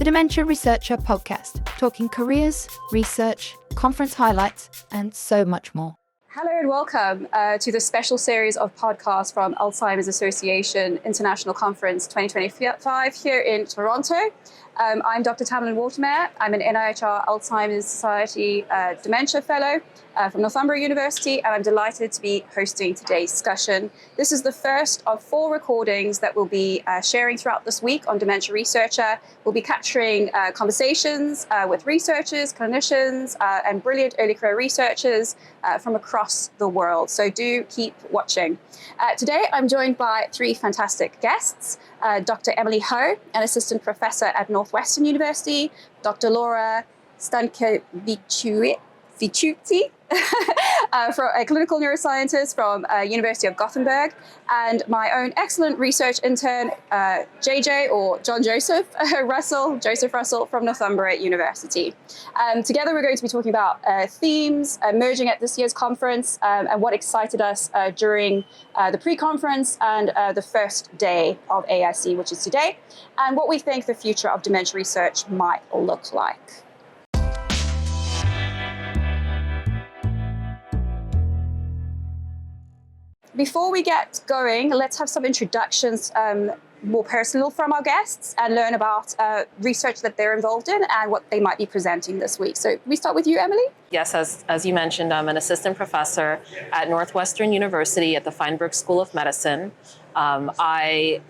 the Dementia Researcher podcast, talking careers, research, conference highlights, and so much more. Hello and welcome to the special series of podcasts from Alzheimer's Association International Conference 2025 here in Toronto. I'm Dr. Tamlyn Watermeyer. I'm an NIHR Alzheimer's Society Dementia Fellow from Northumbria University, and I'm delighted to be hosting today's discussion. This is the first of 4 recordings that we'll be sharing throughout this week on Dementia Researcher. We'll be capturing conversations with researchers, clinicians, and brilliant early career researchers from across the world. So do keep watching. Today, I'm joined by 3 fantastic guests. Dr. Emily Ho, an assistant professor at Northwestern University, Dr. Laura Stankeviciute, a clinical neuroscientist from University of Gothenburg, and my own excellent research intern, JJ, or John Joseph Russell from Northumbria University. Together we're going to be talking about themes emerging at this year's conference and what excited us during the pre-conference and the first day of AAIC, which is today, and what we think the future of dementia research might look like. Before we get going, let's have some introductions, more personal from our guests, and learn about research that they're involved in and what they might be presenting this week. So we start with you, Emily? Yes, as you mentioned, I'm an assistant professor at Northwestern University at the Feinberg School of Medicine. I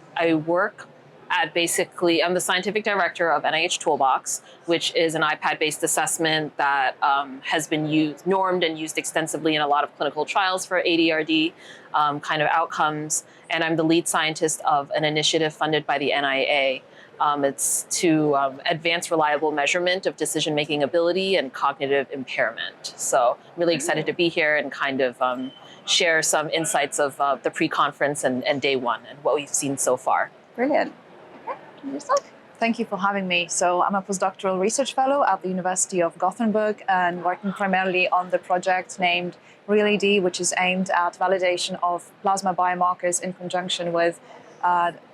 work at I'm the scientific director of NIH Toolbox, which is an iPad-based assessment that has been normed and used extensively in a lot of clinical trials for ADRD kind of outcomes. And I'm the lead scientist of an initiative funded by the NIA. It's to advance reliable measurement of decision-making ability and cognitive impairment. So I'm really excited to be here and kind of share some insights of the pre-conference and day one and what we've seen so far. Brilliant. Yourself? Thank you for having me. So I'm a postdoctoral research fellow at the University of Gothenburg and working primarily on the project named REAL-AD, which is aimed at validation of plasma biomarkers in conjunction with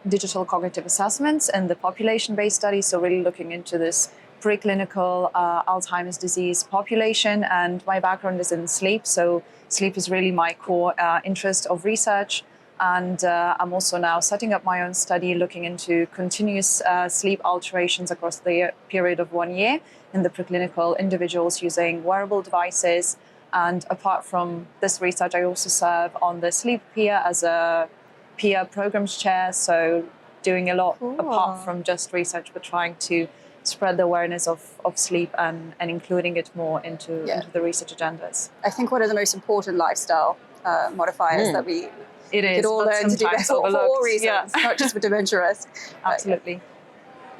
digital cognitive assessments and the population-based study. So really looking into this preclinical Alzheimer's disease population. And my background is in sleep. So sleep is really my core interest of research. And I'm also now setting up my own study looking into continuous sleep alterations across the period of 1 year in the preclinical individuals using wearable devices. And apart from this research, I also serve on the Sleep Peer as a peer programs chair. So doing a lot apart from just research, but trying to spread the awareness of sleep and including it more into the research agendas. I think one of the most important lifestyle modifiers that we could all learn to do better for all reasons, not just for dementia risk. Absolutely.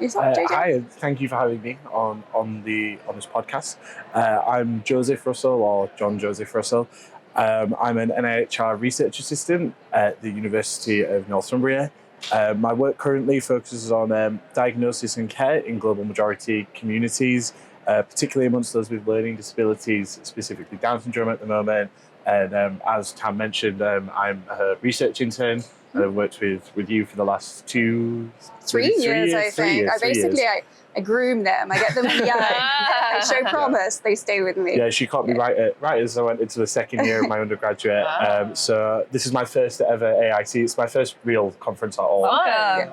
Hi, thank you for having me on this podcast. I'm Joseph Russell, or John Joseph Russell. I'm an NIHR research assistant at the University of Northumbria. My work currently focuses on diagnosis and care in global majority communities, particularly amongst those with learning disabilities, specifically Down syndrome at the moment. And as Tam mentioned, I'm a research intern, and I've worked with you for the last 3 years, I think. I groom them. I get them young. I show promise. They stay with me. Yeah, she caught me right as I went into the second year of my undergraduate. So this is my first ever AAIC. It's my first real conference at all. And,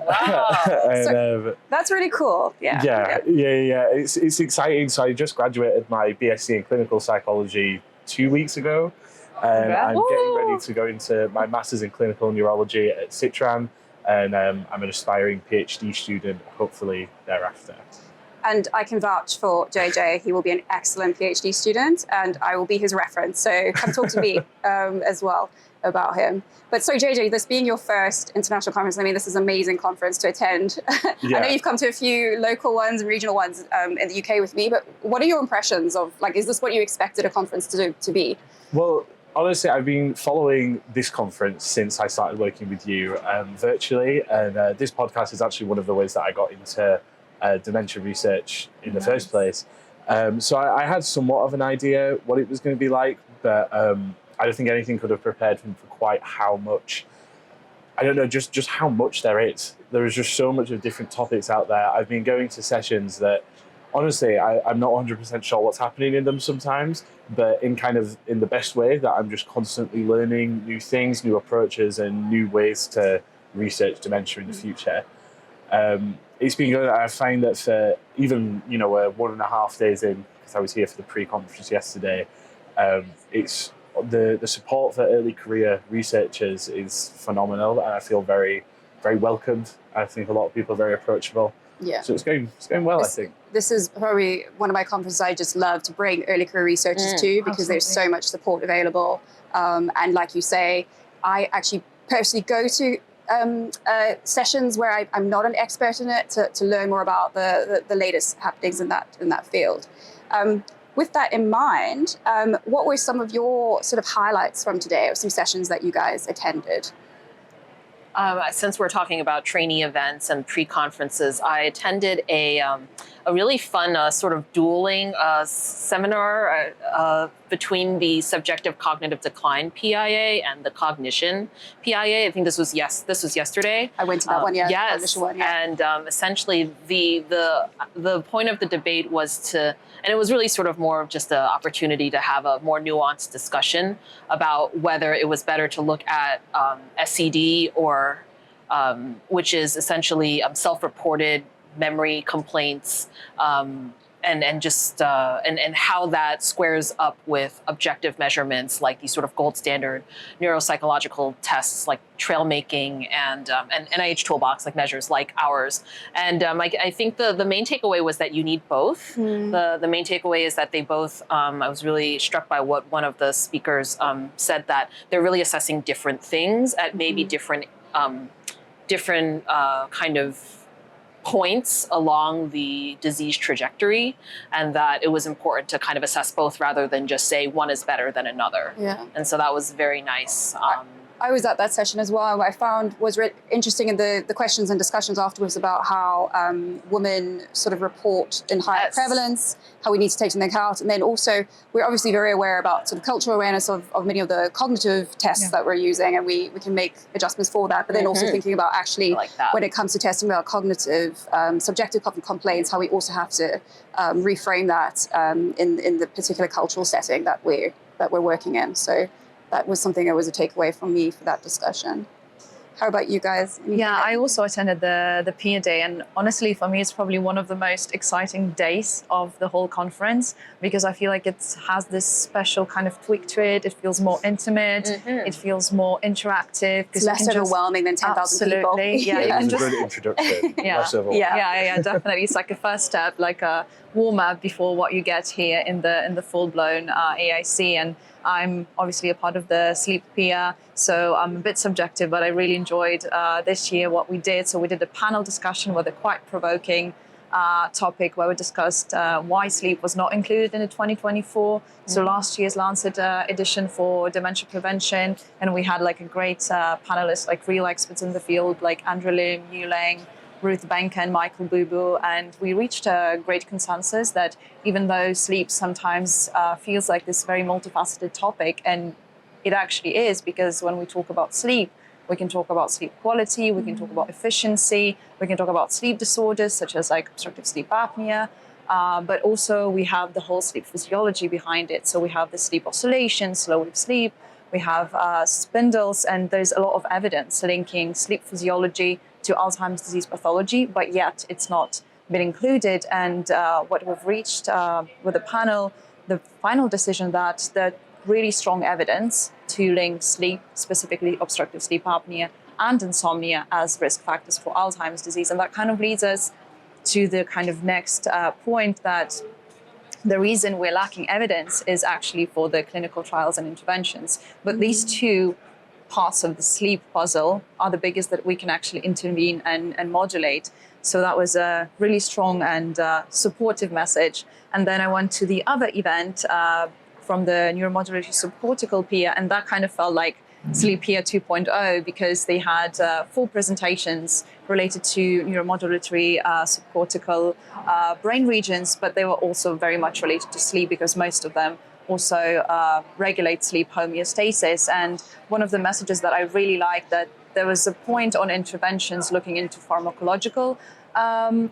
that's really cool. Yeah. It's exciting. So I just graduated my BSc in clinical psychology 2 weeks ago. And I'm getting ready to go into my master's in clinical neurology at Citran, and I'm an aspiring PhD student, hopefully thereafter. And I can vouch for JJ. He will be an excellent PhD student, and I will be his reference. So come talk to me as well about him. But so JJ, this being your first international conference, I mean, this is an amazing conference to attend. I know you've come to a few local ones and regional ones in the UK with me, but what are your impressions of, is this what you expected a conference to be? Well, honestly, I've been following this conference since I started working with you virtually, and this podcast is actually one of the ways that I got into dementia research in the first place. So I had somewhat of an idea what it was going to be like, but I don't think anything could have prepared me for quite how much, I don't know, just how much there is. there is just so much of different topics out there. I've been going to sessions that, honestly, I'm not 100% sure what's happening in them sometimes, but in the best way, that I'm just constantly learning new things, new approaches, and new ways to research dementia in the future. It's been good. I find that for even, we're 1.5 days in, because I was here for the pre-conference yesterday, it's the support for early career researchers is phenomenal, and I feel very, very welcomed. I think a lot of people are very approachable. Yeah. So it's going well, I think. This is probably one of my conferences I just love to bring early career researchers to, because there's so much support available. And like you say, I actually personally go to sessions where I'm not an expert in it to learn more about the latest happenings in that field. With that in mind, what were some of your sort of highlights from today, or some sessions that you guys attended? Since we're talking about trainee events and pre-conferences, I attended a really fun sort of dueling seminar between the subjective cognitive decline PIA and the cognition PIA. I think this was yesterday. I went to that one, yeah. Yes, one, yeah. And essentially the point of the debate was and it was really sort of more of just an opportunity to have a more nuanced discussion about whether it was better to look at SCD or which is essentially self-reported memory complaints, and just how that squares up with objective measurements like these sort of gold standard neuropsychological tests like trail making and NIH toolbox like measures like ours. And I think the main takeaway was that you need both. The main takeaway is that they both, I was really struck by what one of the speakers said, that they're really assessing different things at maybe different kind of points along the disease trajectory, and that it was important to kind of assess both rather than just say one is better than another. Yeah. And so that was very nice. I was at that session as well. What I found was interesting in the questions and discussions afterwards about how women sort of report in higher prevalence, how we need to take into account. And then also, we're obviously very aware about sort of cultural awareness of many of the cognitive tests that we're using, and we can make adjustments for that. But then also thinking about actually, when it comes to testing about cognitive, subjective cognitive complaints, how we also have to reframe that in the particular cultural setting that we're working in. So that was something that was a takeaway from me for that discussion. How about you guys? Yeah, I also attended the peer day, and honestly, for me, it's probably one of the most exciting days of the whole conference, because I feel like it has this special kind of tweak to it. It feels more intimate. It feels more interactive. It's less overwhelming than 10,000 people. Yeah, it was a good introduction. Yeah, definitely. It's like a first step, like a warm-up before what you get here in the full-blown AAIC. And I'm obviously a part of the sleep peer, so I'm a bit subjective, but I really enjoyed this year what we did. So we did a panel discussion with a quite provoking topic where we discussed why sleep was not included in the 2024. So last year's Lancet edition for dementia prevention, and we had like a great panelists, like real experts in the field, like Andrew Lim, Yu Lang, Ruth Benker and Michael Bubu, and we reached a great consensus that even though sleep sometimes feels like this very multifaceted topic, and it actually is, because when we talk about sleep, we can talk about sleep quality, we can talk about efficiency, we can talk about sleep disorders such as like obstructive sleep apnea, but also we have the whole sleep physiology behind it. So we have the sleep oscillation, slow wave sleep, we have spindles, and there's a lot of evidence linking sleep physiology to Alzheimer's disease pathology, but yet it's not been included. And what we've reached with the panel, the final decision that the really strong evidence to link sleep, specifically obstructive sleep apnea and insomnia, as risk factors for Alzheimer's disease. And that kind of leads us to the kind of next point, that the reason we're lacking evidence is actually for the clinical trials and interventions. But these two parts of the sleep puzzle are the biggest that we can actually intervene and modulate. So that was a really strong and supportive message. And then I went to the other event from the Neuromodulatory Subcortical peer, and that kind of felt like Sleep Peer 2.0, because they had 4 presentations related to neuromodulatory subcortical brain regions, but they were also very much related to sleep, because most of them also regulate sleep homeostasis. And one of the messages that I really liked, that there was a point on interventions looking into pharmacological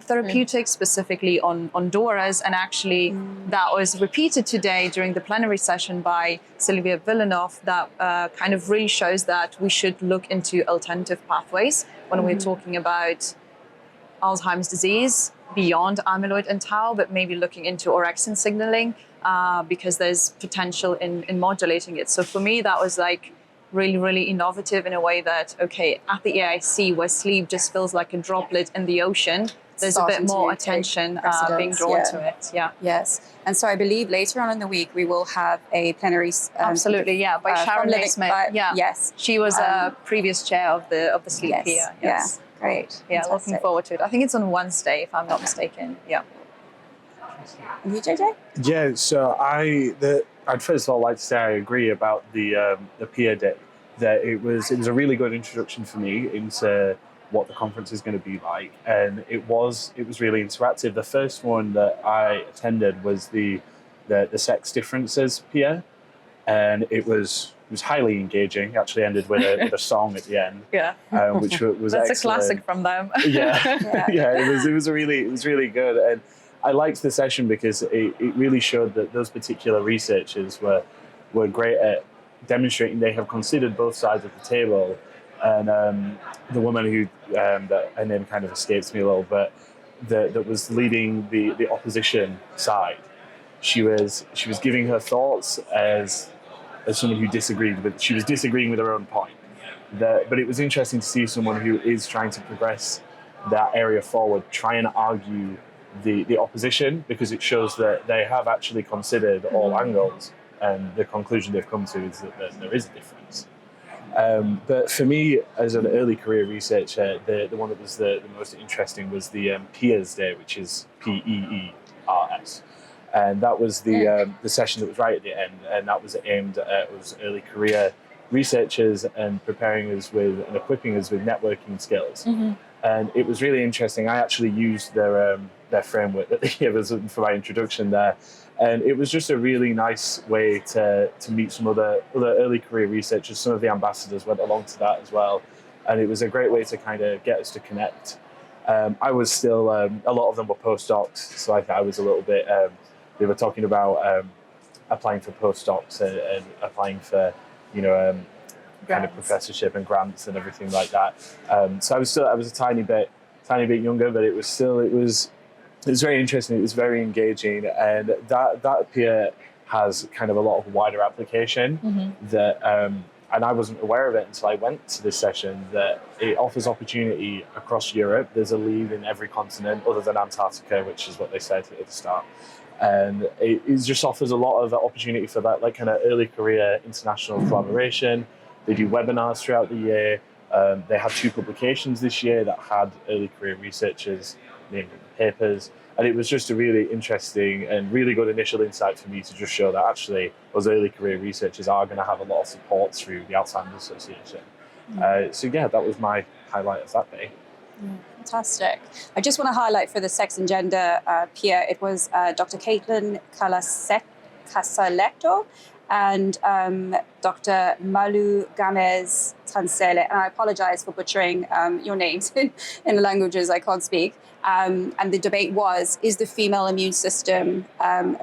therapeutics, specifically on DORAs, and actually that was repeated today during the plenary session by Sylvia Villanov, that kind of really shows that we should look into alternative pathways when we're talking about Alzheimer's disease beyond amyloid and tau, but maybe looking into orexin signaling because there's potential in modulating it. So for me, that was like really, really innovative in a way that, okay, at the AAIC, where sleep just feels like a droplet in the ocean, there's a bit more attention being drawn to it. Yeah. Yes. And so I believe later on in the week, we will have a plenary. Absolutely, yeah, by Sharon Smith. Yes. She was a previous chair of the sleep yes. peer. Yes. Yeah. Great. Yeah, Fantastic. looking forward to it. I think it's on Wednesday, if I'm not mistaken. Yeah. And you, JJ? Yeah, so I'd first of all like to say I agree about the peer day. That it was a really good introduction for me into what the conference is going to be like, and it was really interactive. The first one that I attended was the sex differences peer, and it was highly engaging. It actually ended with a song at the end, which was that's excellent. a classic from them. Yeah. It was really good, and I liked the session because it really showed that those particular researchers were great at demonstrating they have considered both sides of the table. And the woman who that her name kind of escapes me a little bit, that was leading the opposition side, she was giving her thoughts as someone who she was disagreeing with her own point. But it was interesting to see someone who is trying to progress that area forward try and argue the opposition, because it shows that they have actually considered all angles, and the conclusion they've come to is that there is a difference. But for me, as an early career researcher, the one that was the most interesting was the Peers Day, which is PEERS. And that was the session that was right at the end, and that was aimed at us early career researchers and preparing us with and equipping us with networking skills. And it was really interesting. I actually used their framework that they gave us for my introduction there. And it was just a really nice way to meet some other early career researchers. Some of the ambassadors went along to that as well. And it was a great way to kind of get us to connect. I was still, a lot of them were postdocs, so I was a little bit, they were talking about applying for postdocs and applying for, kind of professorship and grants and everything like that. So I was a tiny bit younger, but it was very interesting. It was very engaging, and that peer has kind of a lot of wider application that, and I wasn't aware of it until I went to this session, that it offers opportunity across Europe. There's a lead in every continent other than Antarctica, which is what they said at the start. And it just offers a lot of opportunity for that, like kind of early career international collaboration. They do webinars throughout the year. They had 2 publications this year that had early career researchers named in the papers. And it was just a really interesting and really good initial insight for me to just show that actually those early career researchers are going to have a lot of support through the Alzheimer's Association. So yeah, that was my highlight of that day. Fantastic. I just want to highlight for the sex and gender peer, it was Dr. Caitlin Casaletto and Dr. Malu Gamez Tansele. And I apologize for butchering your names in the languages I can't speak. And the debate was, is the female immune system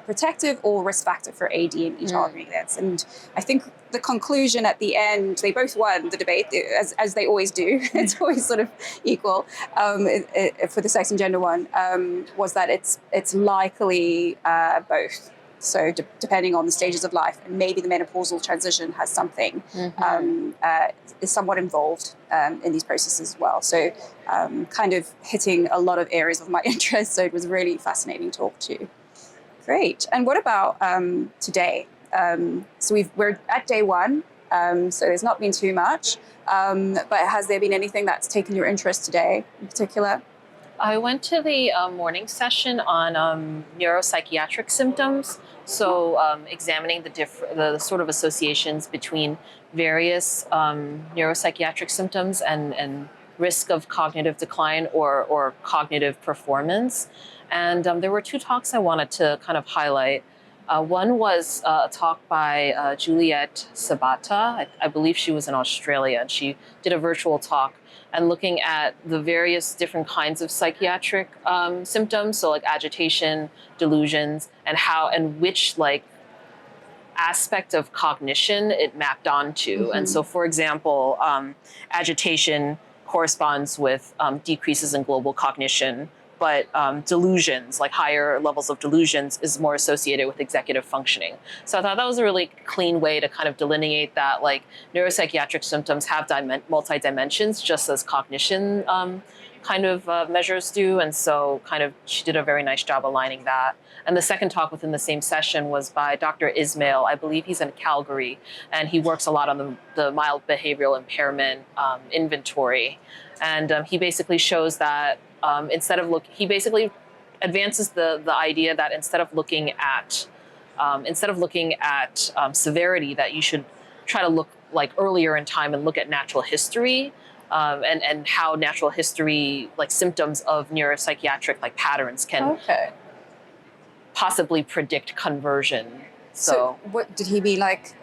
protective or risk factor for AD and HR relapse? And I think the conclusion at the end, they both won the debate, as they always do. It's always sort of equal for the sex and gender one, was that it's likely both. So depending on the stages of life, and maybe the menopausal transition has something, is somewhat involved in these processes as well. So kind of hitting a lot of areas of my interest. So it was really fascinating talk too. Great. And what about today? So we're at day 1, so there's not been too much. But has there been anything that's taken your interest today in particular? I went to the morning session on neuropsychiatric symptoms, so examining the sort of associations between various neuropsychiatric symptoms and risk of cognitive decline or cognitive performance. And there were 2 talks I wanted to kind of highlight. One was a talk by Juliette Sabata. I believe she was in Australia, and she did a virtual talk and looking at the various different kinds of psychiatric symptoms, so like agitation, delusions, and which like aspect of cognition it mapped onto. And so, for example, agitation corresponds with decreases in global cognition, but delusions, like higher levels of delusions, is more associated with executive functioning. So I thought that was a really clean way to kind of delineate that like neuropsychiatric symptoms have multi-dimensions, just as cognition kind of measures do. And so kind of she did a very nice job aligning that. And the second talk within the same session was by Dr. Ismail. I believe he's in Calgary, and he works a lot on the mild behavioral impairment inventory. And he basically shows that he basically advances the idea that instead of looking at severity, that you should try to look like earlier in time and look at natural history. And how natural history, like symptoms of neuropsychiatric like patterns, can possibly predict conversion. So what did he mean, like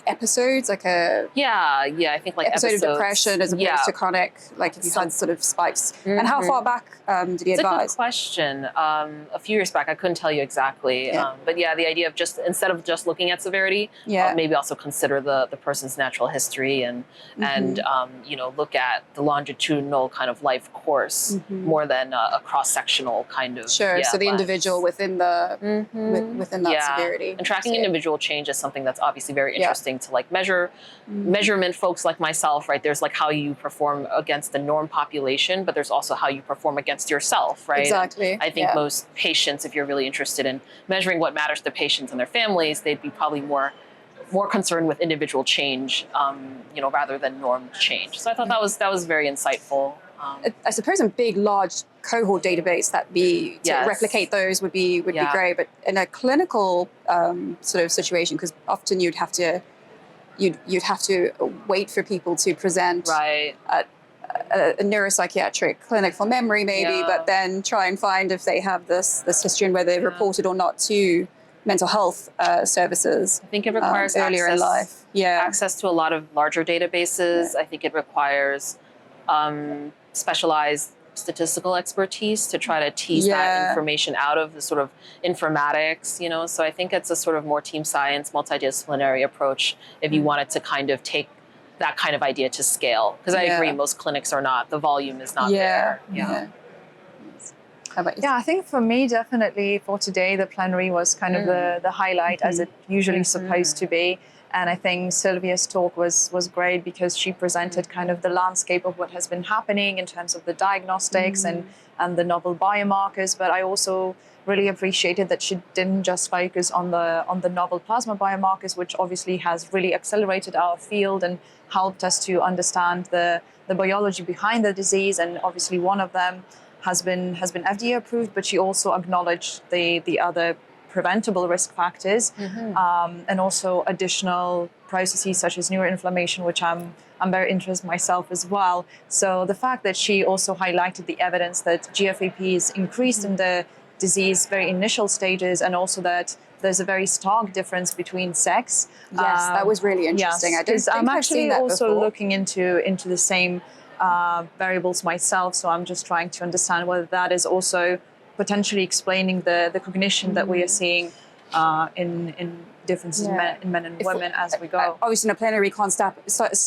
episodes, like a I think like episode episodes of depression as opposed to chronic, like if you had sort of spikes. And how far back did he advise? It's a good question. A few years back, I couldn't tell you exactly. But the idea of just instead of just looking at severity, maybe also consider the person's natural history and look at the longitudinal kind of life course more than a cross-sectional kind of so the lens. Individual within the within that severity. And tracking individual change is something that's obviously very interesting to like measurement folks like myself, right? There's like how you perform against the norm population, but there's also how you perform against yourself, right? Exactly. And I think most patients, if you're really interested in measuring what matters to patients and their families, they'd be probably more concerned with individual change, rather than norm change. So I thought that was very insightful. I suppose a big, large cohort database to replicate those would be great. But in a clinical sort of situation, because often you'd have to wait for people to present at a neuropsychiatric clinic for memory, maybe, but then try and find if they have this history and whether they've reported or not to mental health services. I think it requires earlier in life. Access to a lot of larger databases. I think it requires specialized statistical expertise to try to tease that information out of the sort of informatics, So I think it's a sort of more team science, multidisciplinary approach if you wanted to kind of take that kind of idea to scale. Because I agree, most clinics are not, the volume is not there. How about you? Yeah, I think for me, definitely for today, the plenary was kind of the highlight as it usually supposed to be. And I think Sylvia's talk was great because she presented kind of the landscape of what has been happening in terms of the diagnostics and the novel biomarkers. But I also really appreciated that she didn't just focus on the novel plasma biomarkers, which obviously has really accelerated our field and helped us to understand the biology behind the disease. And obviously one of them has been FDA approved, but she also acknowledged the other preventable risk factors, and also additional processes such as neuroinflammation, which I'm very interested myself as well. So the fact that she also highlighted the evidence that GFAP is increased in the disease very initial stages, and also that there's a very stark difference between sex. Yes, that was really interesting. Yes, I'm actually also looking into the same variables myself, so I'm just trying to understand whether that is also potentially explaining the cognition that we are seeing in differences in men and women as we go. Obviously, in a plenary, we can't stand up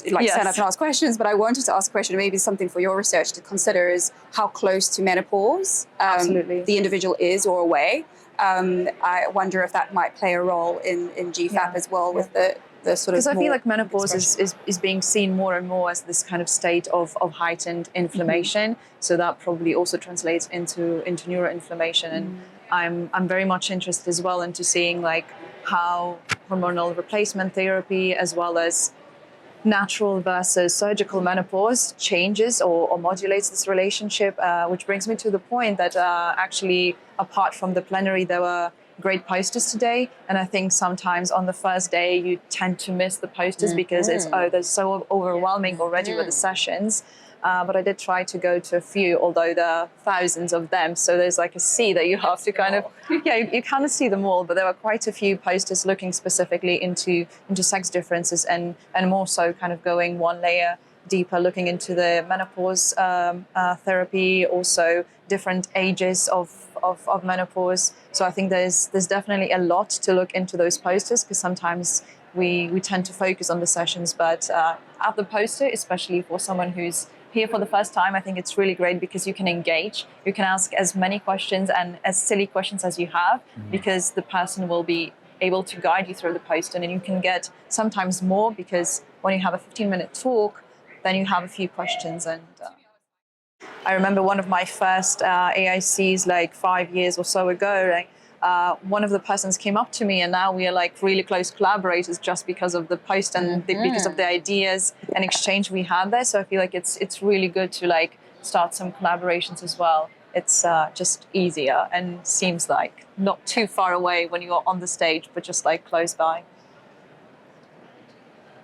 and ask questions, but I wanted to ask a question, maybe something for your research to consider is how close to menopause the individual is or away. I wonder if that might play a role in GFAP as well with the sort of. Because I feel like menopause is being seen more and more as this kind of state of heightened inflammation. So that probably also translates into neuroinflammation. And I'm very much interested as well into seeing like how hormonal replacement therapy as well as natural versus surgical menopause changes or modulates this relationship, which brings me to the point that actually, apart from the plenary, there were great posters today. And I think sometimes on the first day, you tend to miss the posters because they're so overwhelming already with the sessions. but I did try to go to a few, although there are thousands of them. So there's like a sea that you have to kind of, you can't see them all, but there were quite a few posters looking specifically into sex differences and more so kind of going one layer deeper, looking into the menopause therapy, also different ages of menopause. So I think there's definitely a lot to look into those posters, because sometimes we tend to focus on the sessions, but at the poster, especially for someone who's here for the first time, I think it's really great because you can engage. You can ask as many questions and as silly questions as you have, because the person will be able to guide you through the poster, and you can get sometimes more, because when you have a 15-minute talk, then you have a few questions. And I remember one of my first AICs like 5 years or so ago, one of the persons came up to me, and now we are like really close collaborators just because of the post and because of the ideas and exchange we had there. So I feel like it's really good to like start some collaborations as well. It's just easier and seems like not too far away when you're on the stage, but just like close by.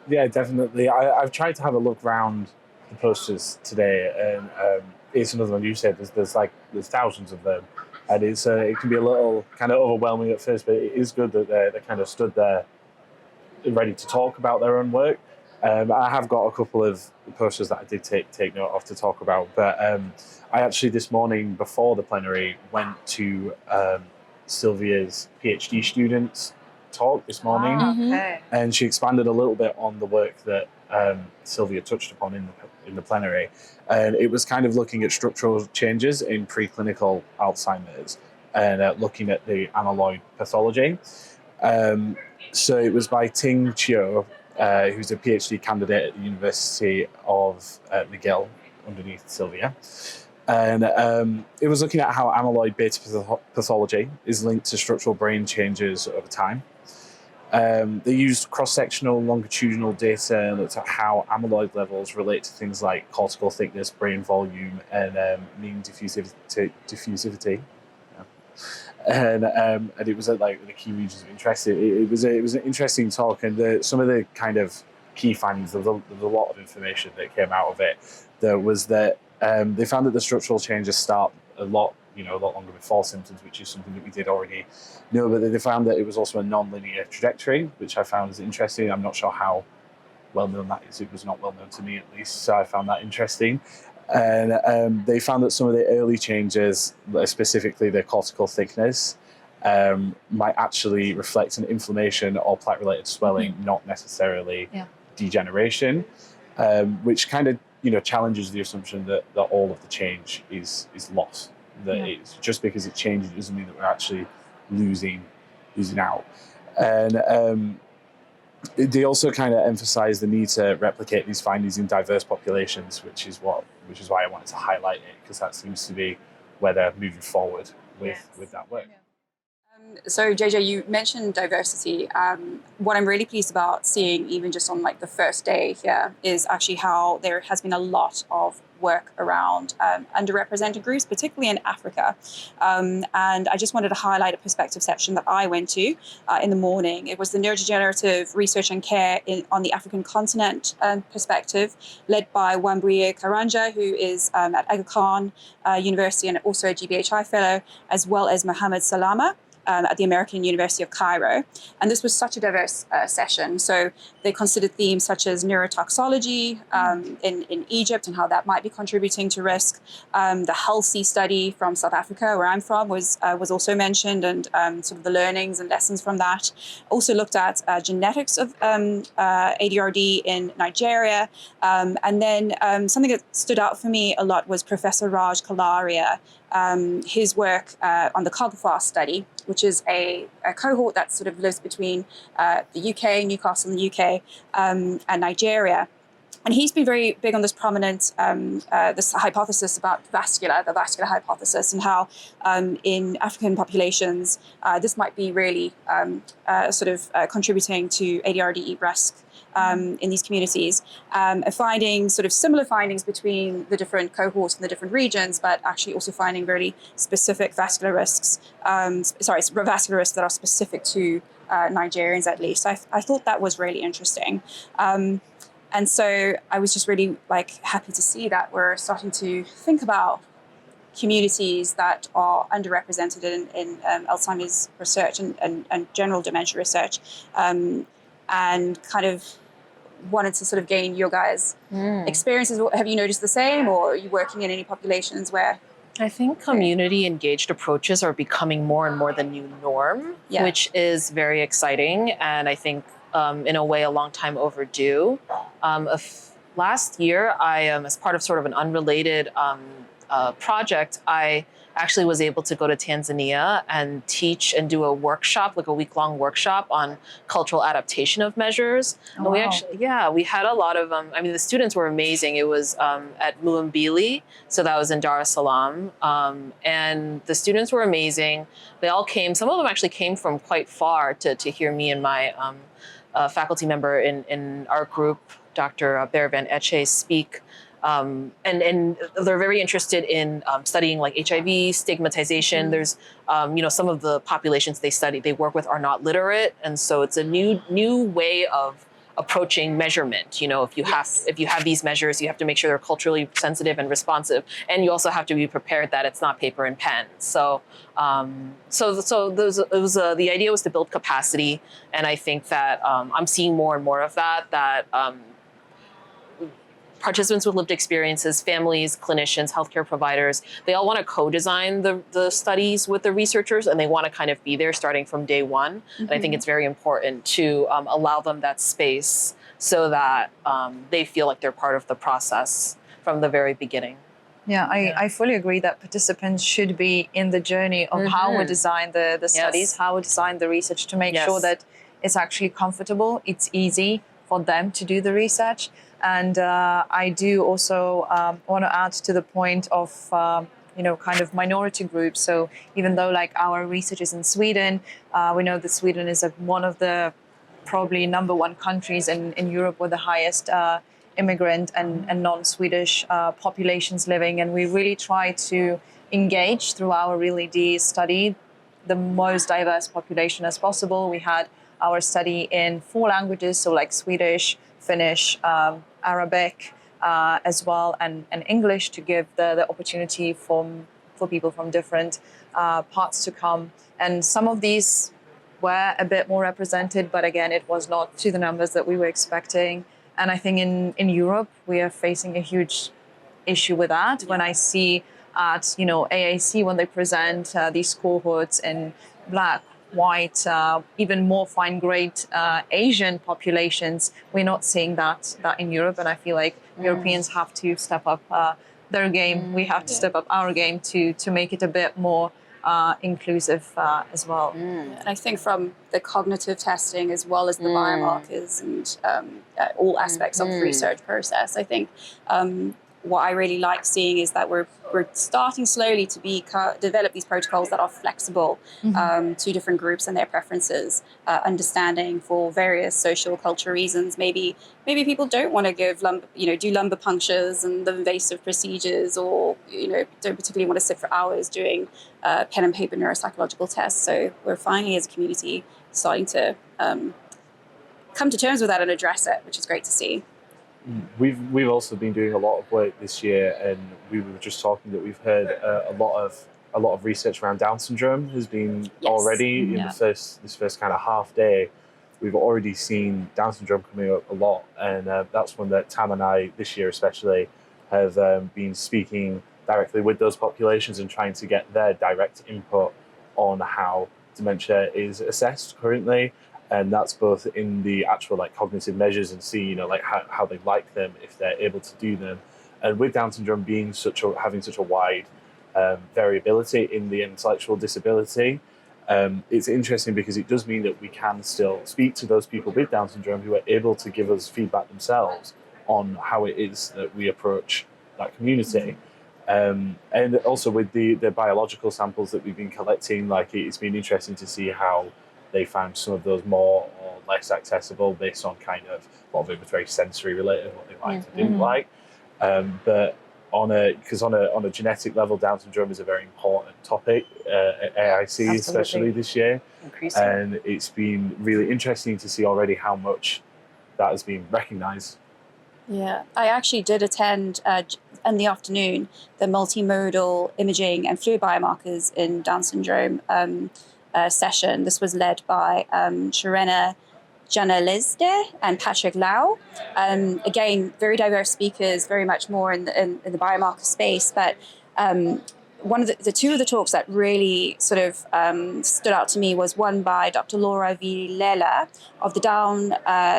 Yeah, definitely. I've tried to have a look around the posters today, and it's another one you said. There's thousands of them, and it can be a little kind of overwhelming at first, but it is good that they kind of stood there ready to talk about their own work. I have got a couple of posters that I did take note of to talk about, but I actually this morning before the plenary went to Sylvia's PhD students talk this morning, and she expanded a little bit on the work that Sylvia touched upon in the plenary, and it was kind of looking at structural changes in preclinical Alzheimer's and looking at the amyloid pathology. So it was by Ting Chiu, who's a PhD candidate at the University of McGill underneath Sylvia. And it was looking at how amyloid beta pathology is linked to structural brain changes over time. They used cross-sectional longitudinal data and looked at how amyloid levels relate to things like cortical thickness, brain volume, and mean diffusivity. And it was at like the key regions of interest. It was an interesting talk, and some of the kind of key findings. There was a lot of information that came out of it. There was that they found that the structural changes start a lot longer before symptoms, which is something that we did already know. But they found that it was also a non-linear trajectory, which I found is interesting. I'm not sure how well known that is. It was not well known to me, at least, so I found that interesting. And they found that some of the early changes, specifically the cortical thickness, might actually reflect an inflammation or plaque-related swelling, not necessarily degeneration, which kind of challenges the assumption that all of the change is lost. That it's just because it changes doesn't mean that we're actually losing out. And they also kind of emphasize the need to replicate these findings in diverse populations, which is why I wanted to highlight it, because that seems to be where they're moving forward with that work. So JJ, you mentioned diversity. What I'm really pleased about seeing, even just on like the first day here, is actually how there has been a lot of work around underrepresented groups, particularly in Africa. And I just wanted to highlight a perspective section that I went to in the morning. It was the neurodegenerative research and care on the African continent perspective, led by Wambui Karanja, who is at Aga Khan University and also a GBHI fellow, as well as Mohammed Salama at the American University of Cairo. And this was such a diverse session. So they considered themes such as neurotoxicology in Egypt and how that might be contributing to risk. The HEALTHY study from South Africa, where I'm from, was also mentioned, and sort of the learnings and lessons from that. Also looked at genetics of ADRD in Nigeria. And then something that stood out for me a lot was Professor Raj Kalaria, his work on the COGFAST study, which is a cohort that sort of lives between the UK, Newcastle in the UK, and Nigeria. And he's been very big on this prominent, this hypothesis about the vascular hypothesis, and how in African populations, this might be really contributing to ADRD risk in these communities, finding sort of similar findings between the different cohorts in the different regions, but actually also finding really specific vascular risks, vascular risks that are specific to Nigerians at least. I thought that was really interesting. And so I was just really happy to see that we're starting to think about communities that are underrepresented in Alzheimer's research and general dementia research, and kind of wanted to sort of gain your guys' experiences. Have you noticed the same, or are you working in any populations where? I think community engaged approaches are becoming more and more the new norm, which is very exciting, and I think in a way a long time overdue. Last year, I as part of sort of an unrelated project, I actually was able to go to Tanzania and teach and do a workshop, like a week-long workshop on cultural adaptation of measures. And we actually, we had a lot of, the students were amazing. It was at Muhimbili, so that was in Dar es Salaam. And the students were amazing. They all came, some of them actually came from quite far to hear me and my faculty member in our group, Dr. Bear Van Etche, speak. And they're very interested in studying like HIV, stigmatization. There's, some of the populations they work with are not literate. And so it's a new way of approaching measurement. If you have these measures, you have to make sure they're culturally sensitive and responsive. And you also have to be prepared that it's not paper and pen. So the idea was to build capacity. And I think that I'm seeing more and more of that participants with lived experiences, families, clinicians, healthcare providers, they all want to co-design the studies with the researchers, and they want to kind of be there starting from day one. And I think it's very important to allow them that space so that they feel like they're part of the process from the very beginning. Yeah, I fully agree that participants should be in the journey of how we design the studies, how we design the research, to make sure that it's actually comfortable, it's easy for them to do the research. And I do also want to add to the point of, kind of minority groups. So even though our research is in Sweden, we know that Sweden is one of the probably number one countries in Europe with the highest immigrant and non-Swedish populations living. And we really try to engage through our REAL-ED study the most diverse population as possible. We had our study in 4 languages, so Swedish, Finnish, Arabic as well, and English, to give the opportunity for people from different parts to come. And some of these were a bit more represented, but again, it was not to the numbers that we were expecting. And I think in Europe, we are facing a huge issue with that. When I see at AAIC, when they present these cohorts in Black, white, even more fine-grained Asian populations, we're not seeing that in Europe. And I feel like Europeans have to step up their game. We have to step up our game to make it a bit more inclusive as well. And I think from the cognitive testing as well as the biomarkers and all aspects of the research process, I think what I really like seeing is that we're starting slowly to develop these protocols that are flexible to different groups and their preferences, understanding for various social cultural reasons. Maybe people don't want to do lumbar punctures and the invasive procedures, or don't particularly want to sit for hours doing pen and paper neuropsychological tests. So we're finally, as a community, starting to come to terms with that and address it, which is great to see. We've also been doing a lot of work this year, and we were just talking that we've heard a lot of research around Down syndrome has been already in this first kind of half day. We've already seen Down syndrome coming up a lot, and that's one that Tam and I this year especially have been speaking directly with those populations and trying to get their direct input on how dementia is assessed currently. And that's both in the actual cognitive measures and see how they like them, if they're able to do them. And with Down syndrome being having such a wide variability in the intellectual disability, it's interesting because it does mean that we can still speak to those people with Down syndrome who are able to give us feedback themselves on how it is that we approach that community. And also with the biological samples that we've been collecting, it's been interesting to see how they found some of those more or less accessible based on kind of a lot of it was very sensory related, what they liked and didn't like. But on a genetic level, Down syndrome is a very important topic at AAIC, especially this year. And it's been really interesting to see already how much that has been recognised Yeah, I actually did attend in the afternoon the multimodal imaging and fluid biomarkers in Down syndrome session. This was led by Sharena Janalizde and Patrick Lau. Again, very diverse speakers, very much more in the biomarker space. But one of the two of the talks that really sort of stood out to me was one by Dr. Laura Vilela of the Down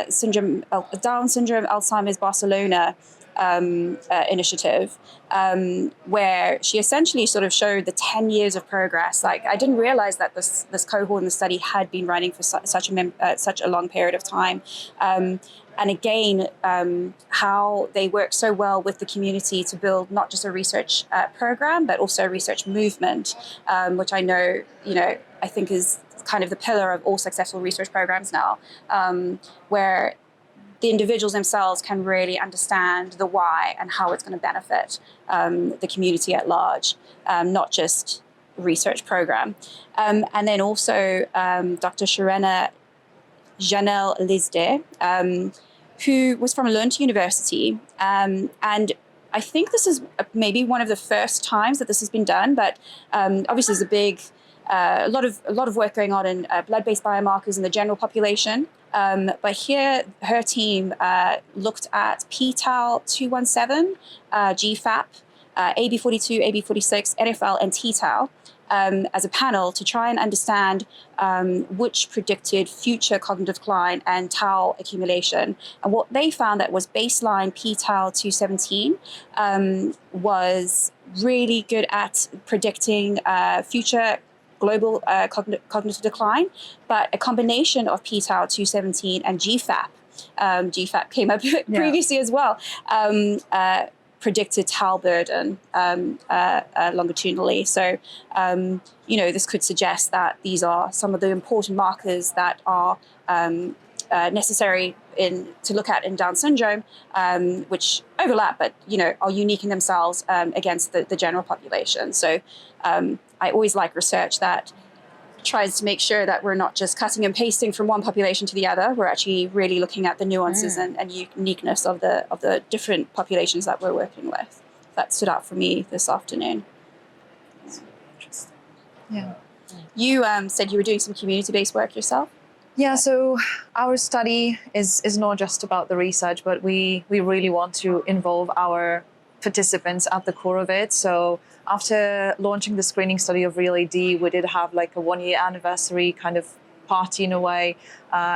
syndrome Alzheimer's Barcelona initiative, where she essentially sort of showed the 10 years of progress. Like, I didn't realize that this cohort in the study had been running for such a long period of time. And again, how they work so well with the community to build not just a research program, but also a research movement, which I know, I think is kind of the pillar of all successful research programs now, where the individuals themselves can really understand the why and how it's going to benefit the community at large, not just research program. And then also Dr. Sharena Janalizde, who was from Lund University. And I think this is maybe one of the first times that this has been done, but obviously there's a lot of work going on in blood-based biomarkers in the general population. But here, her team looked at p-tau 217, GFAP, AB42, AB46, NFL, and t-tau as a panel to try and understand which predicted future cognitive decline and tau accumulation. And what they found that was baseline p-tau 217 was really good at predicting future global cognitive decline, but a combination of p-tau 217 and GFAP, GFAP came up previously as well, predicted tau burden longitudinally. So, this could suggest that these are some of the important markers that are necessary to look at in Down syndrome, which overlap, but are unique in themselves against the general population. So I always like research that tries to make sure that we're not just cutting and pasting from one population to the other. We're actually really looking at the nuances and uniqueness of the different populations that we're working with. That stood out for me this afternoon. Interesting. Yeah. You said you were doing some community-based work yourself? Yeah, so our study is not just about the research, but we really want to involve our participants at the core of it. So after launching the screening study of REAL-AD, we did have like a 1-year anniversary kind of party in a way,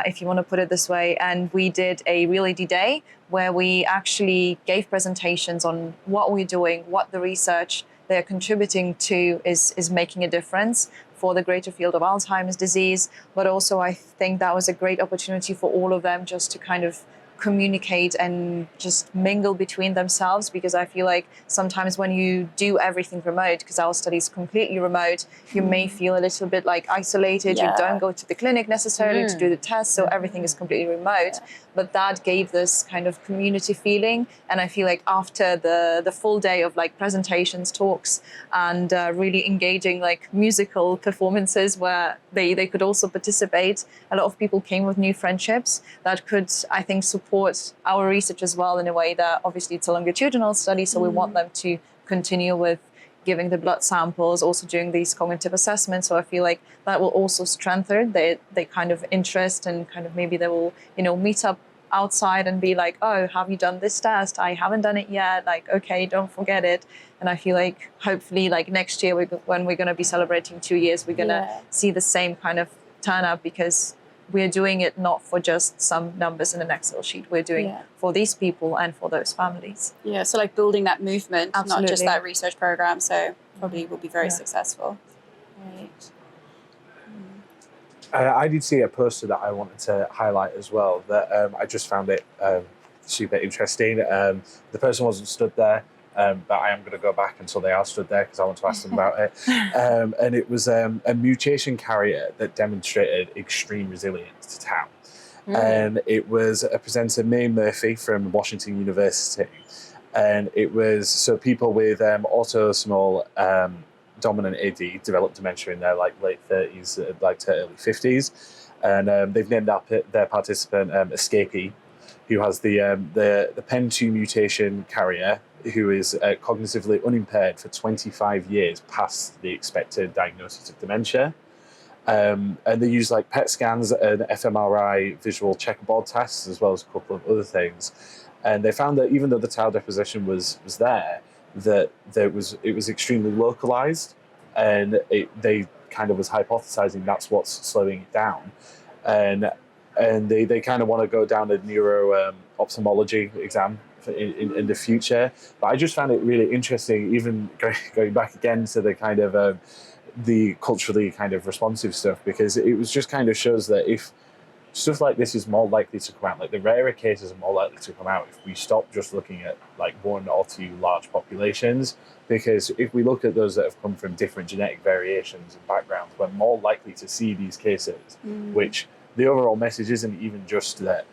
if you want to put it this way. And we did a REAL-AD day where we actually gave presentations on what we're doing, what the research they're contributing to is making a difference for the greater field of Alzheimer's disease. But also I think that was a great opportunity for all of them just to kind of communicate and just mingle between themselves, because I feel like sometimes when you do everything remote, because our study is completely remote, you may feel a little bit like isolated. You don't go to the clinic necessarily to do the test, so everything is completely remote. But that gave this kind of community feeling, and I feel like after the full day of like presentations, talks, and really engaging like musical performances where they could also participate, a lot of people came with new friendships that could, I think, support our research as well in a way that obviously it's a longitudinal study, so we want them to continue with giving the blood samples, also doing these cognitive assessments. So I feel like that will also strengthen their kind of interest, and kind of maybe they will, meet up outside and be like, oh, have you done this test? I haven't done it yet. Like, okay, don't forget it. And I feel like hopefully like next year when we're going to be celebrating 2 years, we're going to see the same kind of turn up, because we're doing it not for just some numbers in an Excel sheet. We're doing for these people and for those families. Yeah, so like building that movement, Absolutely. not just that research program. So probably will be very successful. Right. I did see a poster that I wanted to highlight as well, that I just found it super interesting. The person wasn't stood there, but I am going to go back until they are stood there because I want to ask them about it. And it was a mutation carrier that demonstrated extreme resilience to tau. And it was a presenter, May Murphy from Washington University. And it was, so people with autosomal dominant AD developed dementia in their late 30s, to early 50s. And they've named their participant Escapee, who has the PEN2 mutation carrier, who is cognitively unimpaired for 25 years past the expected diagnosis of dementia. And they use like PET scans and fMRI visual checkerboard tests, as well as a couple of other things. And they found that even though the tau deposition was there, that it was extremely localized, and they kind of was hypothesizing that's what's slowing it down. And they kind of want to go down a neuro ophthalmology exam in the future. But I just found it really interesting, even going back again to the kind of the culturally kind of responsive stuff, because it was just kind of shows that if stuff like this is more likely to come out, like the rarer cases are more likely to come out if we stop just looking at like one or two large populations. Because if we look at those that have come from different genetic variations and backgrounds, we're more likely to see these cases, which the overall message isn't even just that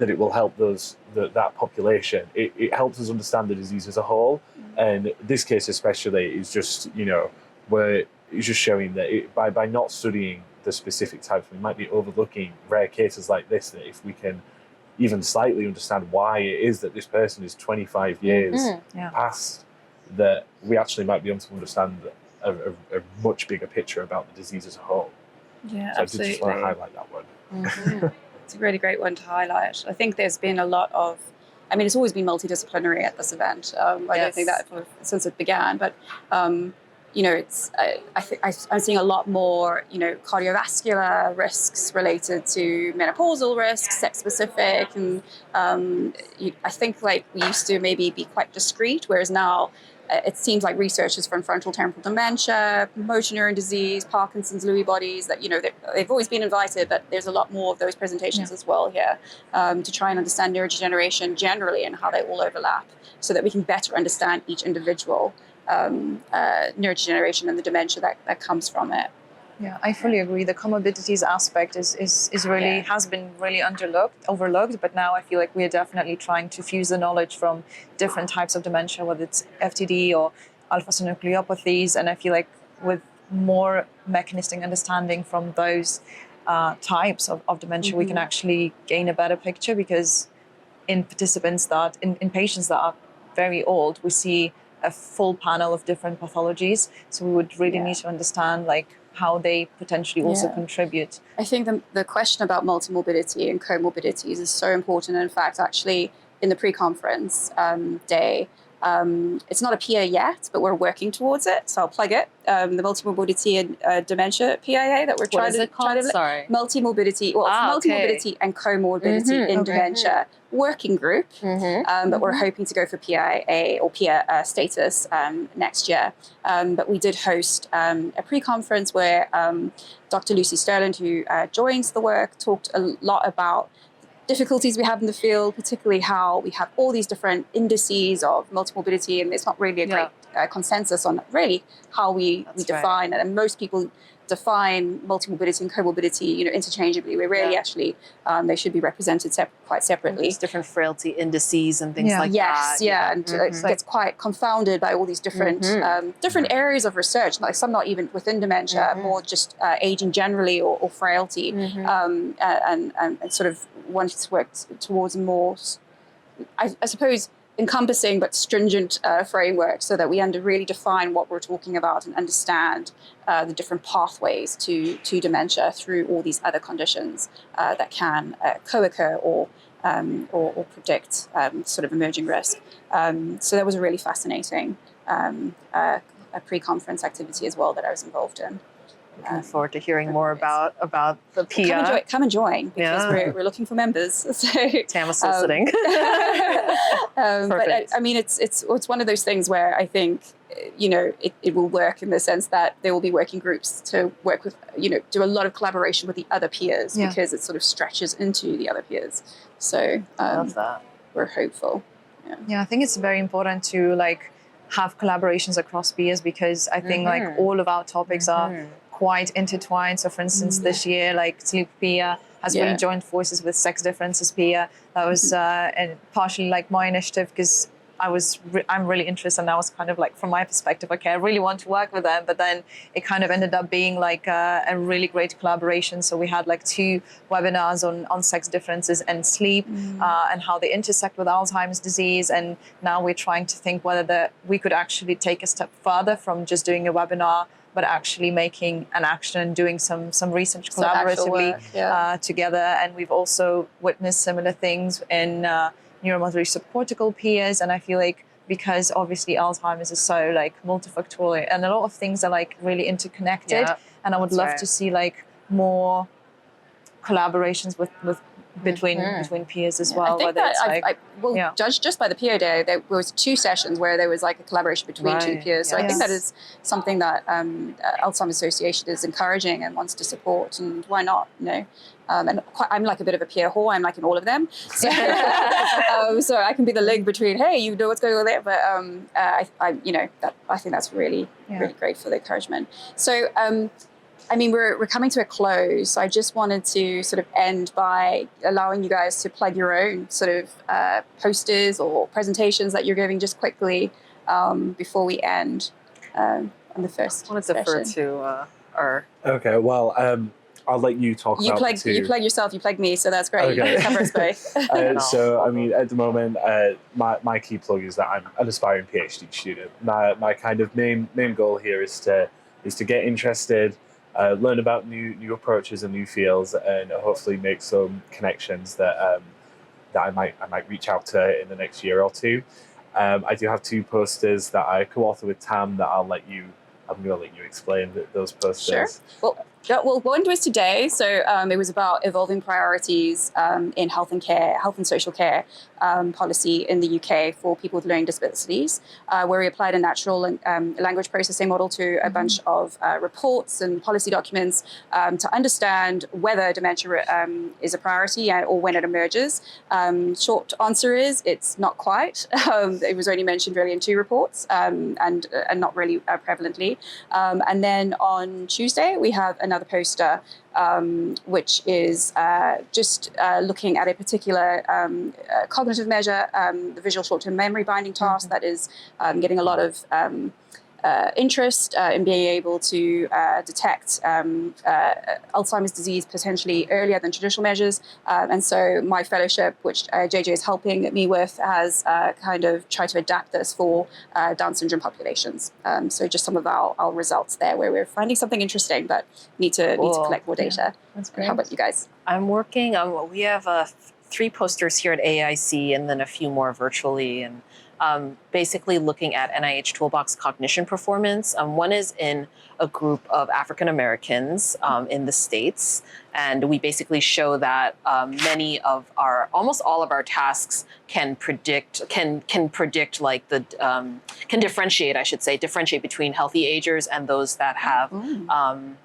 it will help that population. It helps us understand the disease as a whole. And this case especially is just, where it's just showing that by not studying the specific types, we might be overlooking rare cases like this, that if we can even slightly understand why it is that this person is 25 years past, that we actually might be able to understand a much bigger picture about the disease as a whole. Yeah, so absolutely. I just want to highlight that one. It's a really great one to highlight. I think there's been a lot of, it's always been multidisciplinary at this event. I don't think that since it began, but it's I'm seeing a lot more cardiovascular risks related to menopausal risks, sex specific, and I think like we used to maybe be quite discreet, whereas now it seems like researchers from fronto-temporal dementia, motor neuron disease, Parkinson's, Lewy bodies, that they've always been invited, but there's a lot more of those presentations as well here to try and understand neurodegeneration generally and how they all overlap, so that we can better understand each individual neurodegeneration and the dementia that comes from it. Yeah, I fully agree. The comorbidities aspect is really has been really overlooked, but now I feel like we're definitely trying to fuse the knowledge from different types of dementia, whether it's FTD or alpha-synucleopathies, and I feel like with more mechanistic understanding from those types of dementia, we can actually gain a better picture, because in participants in patients that are very old, we see a full panel of different pathologies. So we would really need to understand how they potentially also contribute. I think the question about multimorbidity and comorbidities is so important. In fact, actually, in the pre-conference day, it's not a PA yet, but we're working towards it. So I'll plug it. The multimorbidity and dementia PIA that we're trying to... Sorry. Multimorbidity, multimorbidity and comorbidity in dementia working group, but we're hoping to go for PIA or PIA status next year. But we did host a pre-conference where Dr. Lucy Sterland, who joins the work, talked a lot about difficulties we have in the field, particularly how we have all these different indices of multimorbidity, and there's not really a great consensus on really how we define it. And most people define multimorbidity and comorbidity, interchangeably. We're really actually, they should be represented quite separately. There's different frailty indices and things like that. And it gets quite confounded by all these different different areas of research, like some not even within dementia, more just aging generally or frailty, and sort of wanting to work towards a more, I suppose, encompassing but stringent framework, so that we really define what we're talking about and understand the different pathways to dementia through all these other conditions that can co-occur or predict sort of emerging risk. So that was a really fascinating a pre-conference activity as well that I was involved in. Looking forward to hearing more about the PIA. Come and join, because we're looking for members. So Tam is soliciting. But it's one of those things where I think it will work in the sense that there will be working groups to work with, do a lot of collaboration with the other peers, because it sort of stretches into the other peers. So love that. We're hopeful. Yeah, I think it's very important to have collaborations across peers, because I think all of our topics are quite intertwined. So for instance, this year, sleep PIA has really joined forces with sex differences PIA. That was partially my initiative, because I'm really interested, and I was kind of like, from my perspective, okay, I really want to work with them, but then it kind of ended up being like a really great collaboration. So we had like 2 webinars on sex differences and sleep, and how they intersect with Alzheimer's disease. And now we're trying to think whether we could actually take a step further from just doing a webinar, but actually making an action and doing some research collaboratively together. And we've also witnessed similar things in neuromotor subcortical peers. And I feel like, because obviously Alzheimer's is so like multifactorial, and a lot of things are like really interconnected. And I would love to see like more collaborations with between peers as well. I think that judged just by the peer day, there was 2 sessions where there was like a collaboration between 2 peers. So I think that is something that Alzheimer's Association is encouraging and wants to support, and why not, you know? And I'm like a bit of a peer whore. I'm like in all of them. So, so I can be the link between, hey, you know what's going on there. But I think that's really great for the encouragement. So, I mean, we're coming to a close. So I just wanted to sort of end by allowing you guys to plug your own sort of posters or presentations that you're giving just quickly before we end on the first I want to defer to our... Okay, well, I'll let you talk about the 2. You plug yourself, you plug me, so that's great. Okay. You cover us both. So, I mean, at the moment, my key plug is that I'm an aspiring PhD student. My kind of main goal here is to get interested, learn about new approaches and new fields, and hopefully make some connections that I might reach out to in the next year or 2. I do have 2 posters that I co-author with Tam that I'm going to let you explain those posters. Sure. Well, one was today. So it was about evolving priorities in health and social care policy in the UK for people with learning disabilities, where we applied a natural language processing model to a bunch of reports and policy documents to understand whether dementia is a priority or when it emerges. Short answer is it's not quite. It was only mentioned really in 2 reports and not really prevalently. And then on Tuesday, we have another poster, which is just looking at a particular cognitive measure, the visual short-term memory binding task that is getting a lot of interest in being able to detect Alzheimer's disease potentially earlier than traditional measures. And so my fellowship, which JJ is helping me with, has kind of tried to adapt this for Down syndrome populations. So just some of our results there, where we're finding something interesting, but need to collect more data. That's great. How about you guys? I'm working on, we have 3 posters here at AAIC and then a few more virtually, and basically looking at NIH Toolbox cognition performance. One is in a group of African Americans in the States, and we basically show that almost all of our tasks can differentiate between healthy agers and those that have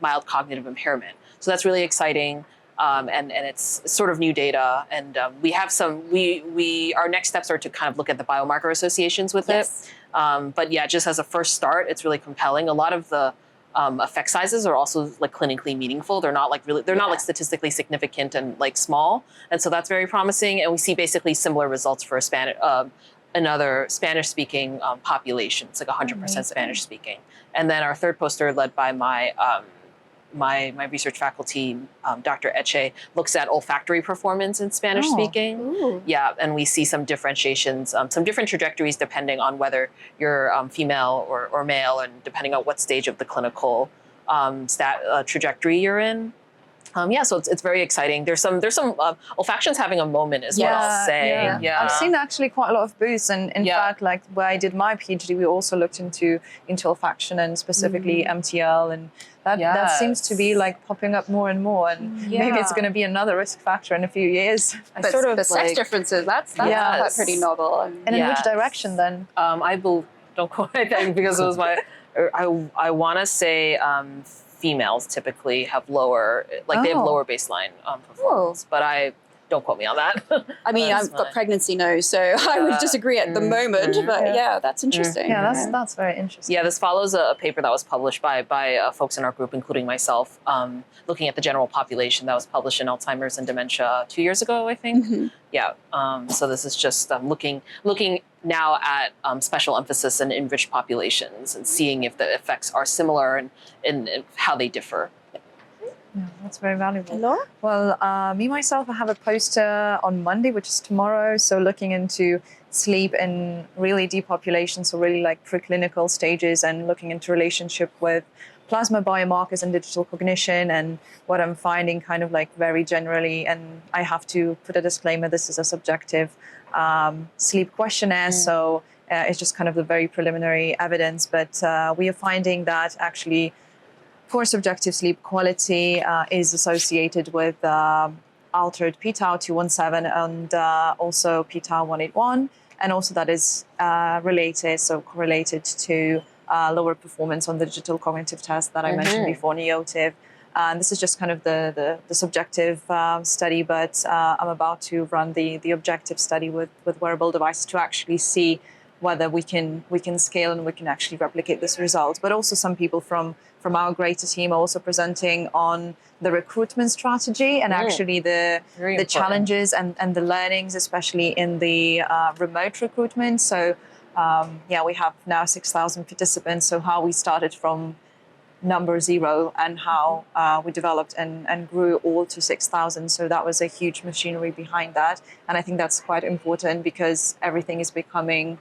mild cognitive impairment. So that's really exciting. And it's sort of new data, and we have our next steps are to kind of look at the biomarker associations with it. But yeah, just as a first start, it's really compelling. A lot of the effect sizes are also like clinically meaningful. They're not like not like statistically significant and like small, and so that's very promising. And we see basically similar results for another Spanish-speaking population. It's like 100% Spanish-speaking. And then our third poster, led by my research faculty, Dr. Eche, looks at olfactory performance in Spanish speaking. Yeah, and we see some differentiations, some different trajectories depending on whether you're female or male, and depending on what stage of the clinical trajectory you're in. So it's very exciting. There's some olfaction's having a moment, is what I'll say. Yeah. I've seen actually quite a lot of booths, and in fact, like where I did my PhD, we also looked into olfaction and specifically MTL, and that seems to be like popping up more and more, and maybe it's going to be another risk factor in a few years. But sex differences, that's pretty novel. And in which direction then? Don't quote anything because it was I want to say females typically have lower, they have lower baseline performance. But Don't quote me on that. I mean, I've got pregnancy nose, so I would disagree at the moment. But yeah, that's interesting. Yeah, that's very interesting. Yeah, this follows a paper that was published by folks in our group, including myself, looking at the general population that was published in Alzheimer's and Dementia 2 years ago, I think. Yeah. So this is just looking now at special emphasis in enriched populations and seeing if the effects are similar and how they differ. Yeah, that's very valuable. Laura? Well, me, myself, I have a poster on Monday, which is tomorrow. So looking into sleep in really deep populations, so really like preclinical stages, and looking into relationship with plasma biomarkers and digital cognition, and what I'm finding kind of like very generally. And I have to put a disclaimer, this is a subjective sleep questionnaire. So it's just kind of the very preliminary evidence. But we are finding that actually poor subjective sleep quality is associated with altered p-tau 217 and also p-tau 181, and also that is correlated to lower performance on the digital cognitive test that I mentioned before, NIOTIV. And this is just kind of the subjective study, but I'm about to run the objective study with wearable devices to actually see whether we can scale and we can actually replicate this result. But also some people from our greater team are also presenting on the recruitment strategy and actually the challenges and the learnings, especially in the remote recruitment. So we have now 6,000 participants. So how we started from number 0 and how we developed and grew all to 6,000. So that was a huge machinery behind that. And I think that's quite important because everything is becoming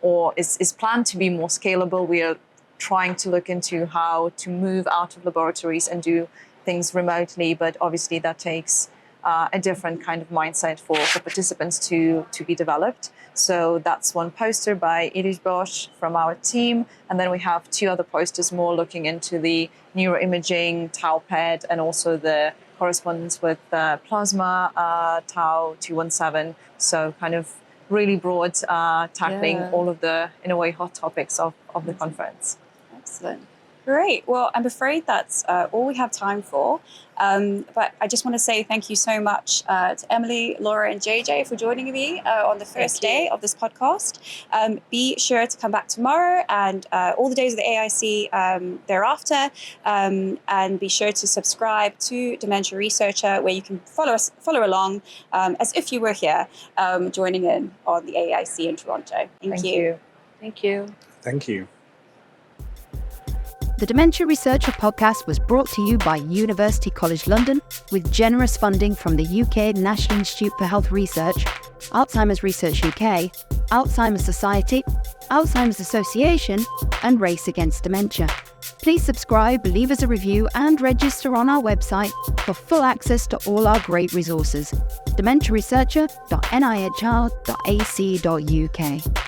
or is planned to be more scalable. We are trying to look into how to move out of laboratories and do things remotely, but obviously that takes a different kind of mindset for participants to be developed. So that's one poster by Iris Bosch from our team, and then we have 2 other posters more looking into the neuroimaging, tau PET, and also the correspondence with plasma tau 217. So kind of really broad, tackling all of the, in a way, hot topics of the conference. Excellent. Great. Well, I'm afraid that's all we have time for. But I just want to say thank you so much to Emily, Laura, and JJ for joining me on the first day of this podcast. Be sure to come back tomorrow and all the days of the AAIC thereafter. And be sure to subscribe to Dementia Researcher, where you can follow along as if you were here joining in on the AAIC in Toronto. Thank you. Thank you. Thank you. The Dementia Researcher podcast was brought to you by University College London with generous funding from the UK National Institute for Health Research, Alzheimer's Research UK, Alzheimer's Society, Alzheimer's Association, and Race Against Dementia. Please subscribe, leave us a review, and register on our website for full access to all our great resources. dementiaresearcher.nihr.ac.uk.